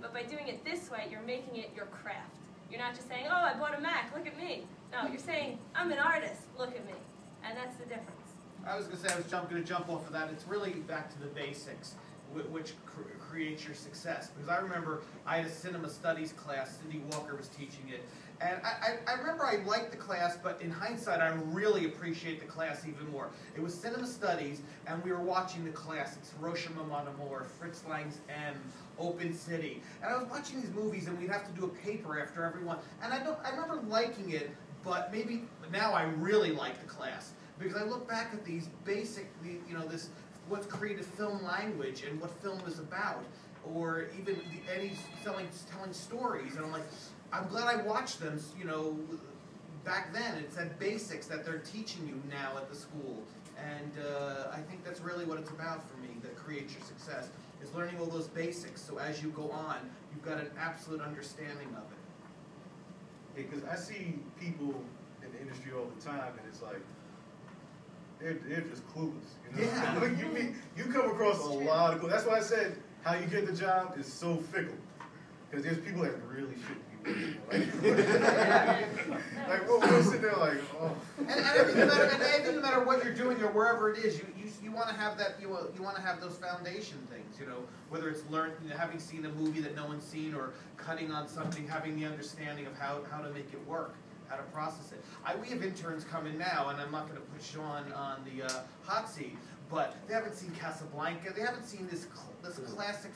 But by doing it this way, you're making it your craft. You're not just saying, oh, I bought a Mac, look at me. No, you're saying, I'm an artist, look at me. And that's the difference. I was going to say, I was going to jump off of that. It's really back to the basics, which creates your success. Because I remember I had a cinema studies class, Cindy Walker was teaching it. And I remember I liked the class, but in hindsight, I really appreciate the class even more. It was cinema studies, and we were watching the classics, Hiroshima Mon Amour, Fritz Lang's M, Open City. And I was watching these movies, and we'd have to do a paper after every one. And I remember liking it, but maybe now I really like the class. Because I look back at these basic, this what's creative film language and what film is about, or even telling stories, and I'm like, I'm glad I watched them, back then. It said basics that they're teaching you now at the school, and I think that's really what it's about for me, that creates your success, is learning all those basics, so as you go on, you've got an absolute understanding of it. Because I see people in the industry all the time, and it's like, they're just clueless. Yeah. You come across a lot of clueless. That's why I said how you get the job is so fickle. Because there's people that really shouldn't be working. Like we'll sit there like, oh. And everything, no matter what you're doing or wherever it is, you want to have that. You want to have those foundation things. Whether it's having seen a movie that no one's seen, or cutting on something, having the understanding of how to make it work, how to process it. We have interns coming now, and I'm not going to put Sean on the hot seat, but they haven't seen Casablanca, they haven't seen this classic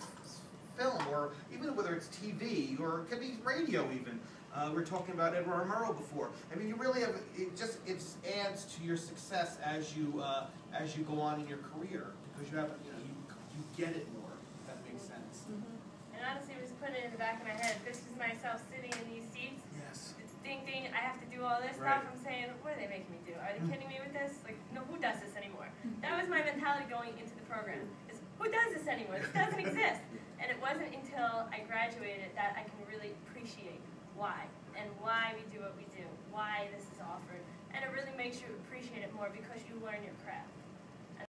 film, or even whether it's TV, or it could be radio even. We were talking about Edward R. Murrow before. I mean, you really have, it adds to your success as you go on in your career, because you get it more, if that makes sense. And honestly, it was put it in the back of my head. This is myself sitting in these seats. Yes. Ding, ding, I have to do all this stuff. I'm saying, what are they making me do? Are they kidding me with this? Like, no, who does this anymore? That was my mentality going into the program. Is, who does this anymore? This doesn't exist. And it wasn't until I graduated that I can really appreciate why, and why we do what we do, why this is offered. And it really makes you appreciate it more because you learn your craft.